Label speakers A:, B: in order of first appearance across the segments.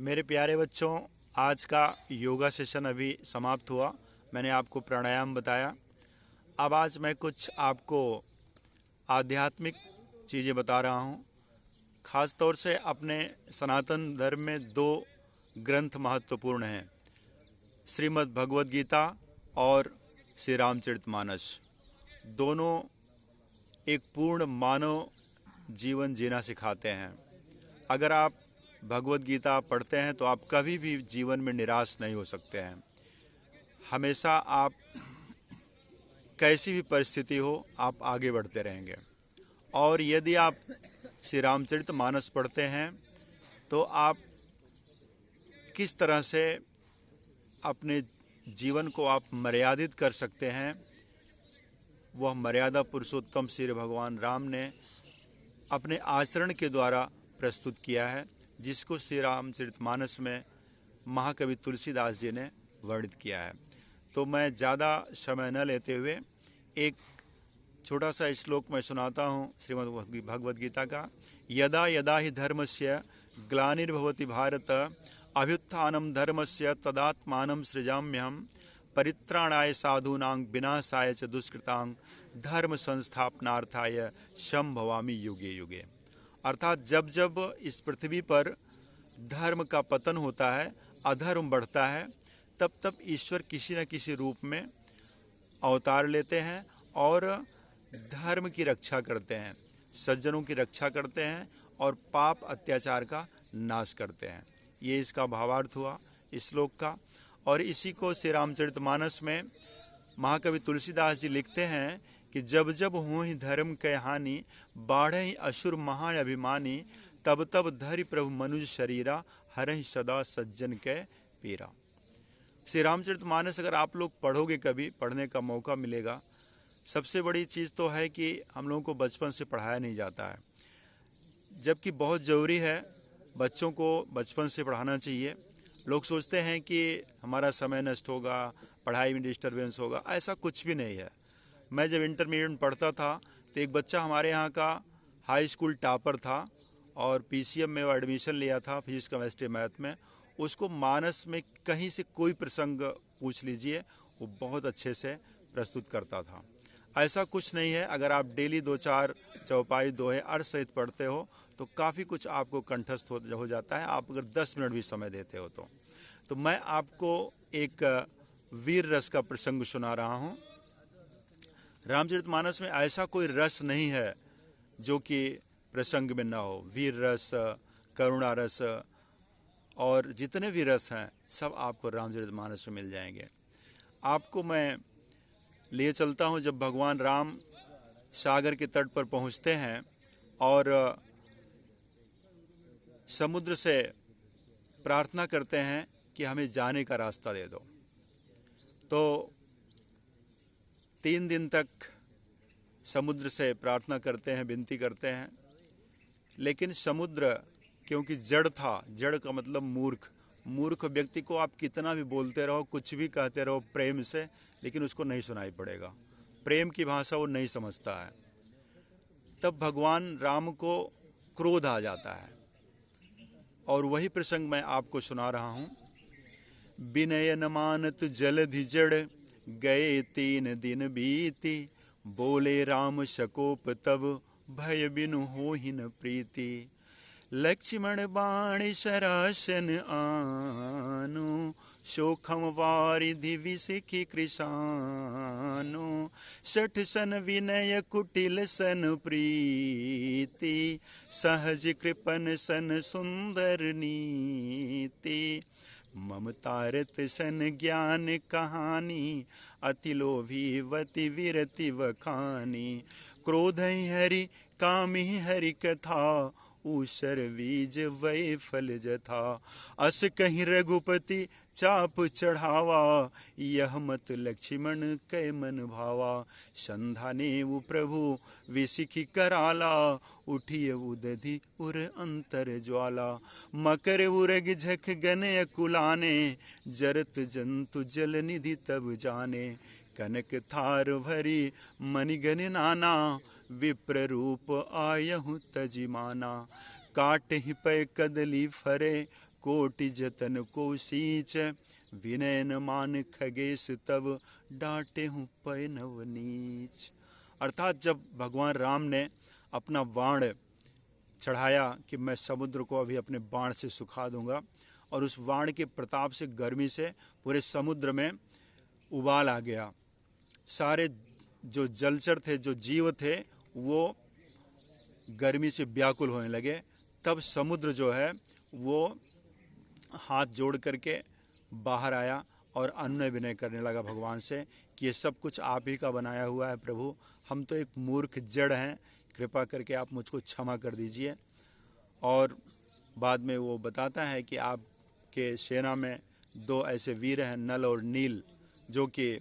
A: मेरे प्यारे बच्चों, आज का योगा सेशन अभी समाप्त हुआ। मैंने आपको प्राणायाम बताया। अब आज मैं कुछ आपको आध्यात्मिक चीज़ें बता रहा हूँ। खास तौर से अपने सनातन धर्म में दो ग्रंथ महत्वपूर्ण हैं, श्रीमद् भगवद गीता और श्री रामचरितमानस। दोनों एक पूर्ण मानव जीवन जीना सिखाते हैं। अगर आप भगवद गीता पढ़ते हैं तो आप कभी भी जीवन में निराश नहीं हो सकते हैं। हमेशा आप कैसी भी परिस्थिति हो, आप आगे बढ़ते रहेंगे। और यदि आप श्री रामचरितमानस पढ़ते हैं तो आप किस तरह से अपने जीवन को आप मर्यादित कर सकते हैं, वह मर्यादा पुरुषोत्तम श्री भगवान राम ने अपने आचरण के द्वारा प्रस्तुत किया है, जिसको श्री रामचरितमानस में महाकवि तुलसीदास जी ने वर्णित किया है। तो मैं ज़्यादा समय न लेते हुए एक छोटा सा श्लोक मैं सुनाता हूँ श्रीमद् भगवद गीता का। यदा यदा हि धर्मस्य ग्लानिर्भवति भारत अभ्युत्थानं धर्मस्य तदात्मानं सृजाम्यहम् परित्राणाय साधूनां विनाशाय च दुष्कृतां धर्म संस्थापनार्थाय संभवामि युगे युगे। अर्थात जब जब इस पृथ्वी पर धर्म का पतन होता है, अधर्म बढ़ता है, तब तब ईश्वर किसी न किसी रूप में अवतार लेते हैं और धर्म की रक्षा करते हैं, सज्जनों की रक्षा करते हैं और पाप अत्याचार का नाश करते हैं। ये इसका भावार्थ हुआ इस श्लोक का। और इसी को श्री रामचरितमानस में महाकवि तुलसीदास जी लिखते हैं कि जब जब हों ही धर्म के हानि, बाढ़े ही असुर महान अभिमानी, तब तब धरि प्रभु मनुज शरीरा, हरहि सदा सज्जन के पीरा। श्री रामचरितमानस अगर आप लोग पढ़ोगे, कभी पढ़ने का मौका मिलेगा। सबसे बड़ी चीज़ तो है कि हम लोगों को बचपन से पढ़ाया नहीं जाता है, जबकि बहुत ज़रूरी है, बच्चों को बचपन से पढ़ाना चाहिए। लोग सोचते हैं कि हमारा समय नष्ट होगा, पढ़ाई में डिस्टरबेंस होगा। ऐसा कुछ भी नहीं है। मैं जब इंटरमीडिएट में पढ़ता था तो एक बच्चा हमारे यहाँ का हाई स्कूल टॉपर था और पीसीएम में वो एडमिशन लिया था फिजिक्स केमिस्ट्री मैथ में। उसको मानस में कहीं से कोई प्रसंग पूछ लीजिए, वो बहुत अच्छे से प्रस्तुत करता था। ऐसा कुछ नहीं है, अगर आप डेली 2-4 चौपाई दोहे अर्थ सहित पढ़ते हो तो काफ़ी कुछ आपको कंठस्थ हो जाता है, आप अगर 10 मिनट भी समय देते हो तो मैं आपको एक वीर रस का प्रसंग सुना रहा हूँ। रामचरितमानस में ऐसा कोई रस नहीं है जो कि प्रसंग में ना हो। वीर रस, करुणा रस और जितने भी रस हैं सब आपको रामचरितमानस में मिल जाएंगे। आपको मैं लिए चलता हूँ जब भगवान राम सागर के तट पर पहुँचते हैं और समुद्र से प्रार्थना करते हैं कि हमें जाने का रास्ता दे दो। तो 3 दिन तक समुद्र से प्रार्थना करते हैं, विनती करते हैं, लेकिन समुद्र क्योंकि जड़ था, जड़ का मतलब मूर्ख व्यक्ति को आप कितना भी बोलते रहो, कुछ भी कहते रहो प्रेम से, लेकिन उसको नहीं सुनाई पड़ेगा। प्रेम की भाषा वो नहीं समझता है। तब भगवान राम को क्रोध आ जाता है और वही प्रसंग मैं आपको सुना रहा हूँ। विनय न मानत जलधि जड़, गए 3 दिन बीती, बोले राम शकोप तब, भय बिनु होहि न प्रीति। लक्ष्मण बाण सरासन आनु, शोखम वारिधि विसिखि कृशानु। 60 सन विनय कुटिल सन प्रीति, सहज कृपन सन सुंदर नीति। ममतारत सन ज्ञान कहानी, अति लोभी वति विरति वखानी। क्रोध हरि कामी हरि कथा, ऊषर बीज वै फल जथा। अस कहीं रघुपति चाप चढ़ावा, यह मत लक्ष्मण कै मन भावा। संधाने वो प्रभु विसिखि कराला, उठिय उदधि उर अंतर ज्वाला। मकर उरग झख गन अकुलाने, जरत जंतु जल निधि तब जाने। कनक थार भरी मणिगन नाना, विप्र रूप आयहु तजिमाना। काट ही पै कदली फरे कोटि जतन को सींच, विनय न मान खगेश तब, डांटे हूँ पय नव नीच। अर्थात जब भगवान राम ने अपना बाण चढ़ाया कि मैं समुद्र को अभी अपने बाण से सुखा दूंगा, और उस बाण के प्रताप से, गर्मी से पूरे समुद्र में उबाल आ गया। सारे जो जलचर थे, जो जीव थे, वो गर्मी से व्याकुल होने लगे। तब समुद्र जो है वो हाथ जोड़ करके बाहर आया और अन्य विनय करने लगा भगवान से कि ये सब कुछ आप ही का बनाया हुआ है प्रभु, हम तो एक मूर्ख जड़ हैं, कृपा करके आप मुझको क्षमा कर दीजिए। और बाद में वो बताता है कि आपके सेना में 2 ऐसे वीर हैं, नल और नील, जो कि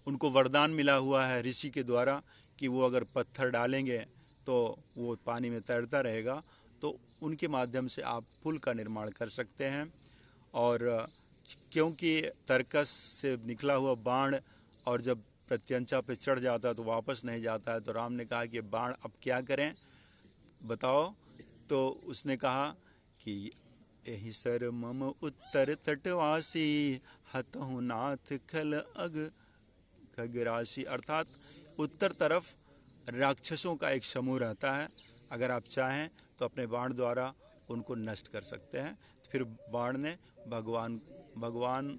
A: उनको वरदान मिला हुआ है ऋषि के द्वारा कि वो अगर पत्थर डालेंगे तो वो पानी में तैरता रहेगा। तो उनके माध्यम से आप पुल का निर्माण कर सकते हैं। और क्योंकि तरकस से निकला हुआ बाण और जब प्रत्यंचा पे चढ़ जाता है तो वापस नहीं जाता है, तो राम ने कहा कि बाण अब क्या करें बताओ। तो उसने कहा कि एहि सर मम उत्तर तटवासी, हतहु नाथ खल अग खगराशि। अर्थात उत्तर तरफ राक्षसों का एक समूह रहता है, अगर आप चाहें तो अपने बाण द्वारा उनको नष्ट कर सकते हैं। फिर बाण ने भगवान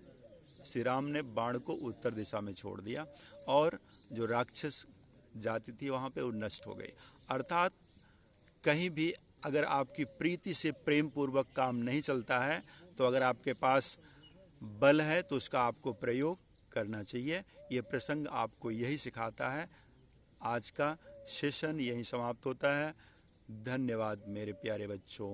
A: श्री राम ने बाण को उत्तर दिशा में छोड़ दिया और जो राक्षस जाति थी वहाँ पे वो नष्ट हो गई। अर्थात कहीं भी अगर आपकी प्रीति से प्रेम पूर्वक काम नहीं चलता है, तो अगर आपके पास बल है तो उसका आपको प्रयोग करना चाहिए। ये प्रसंग आपको यही सिखाता है। आज का सेशन यहीं समाप्त होता है। धन्यवाद मेरे प्यारे बच्चों।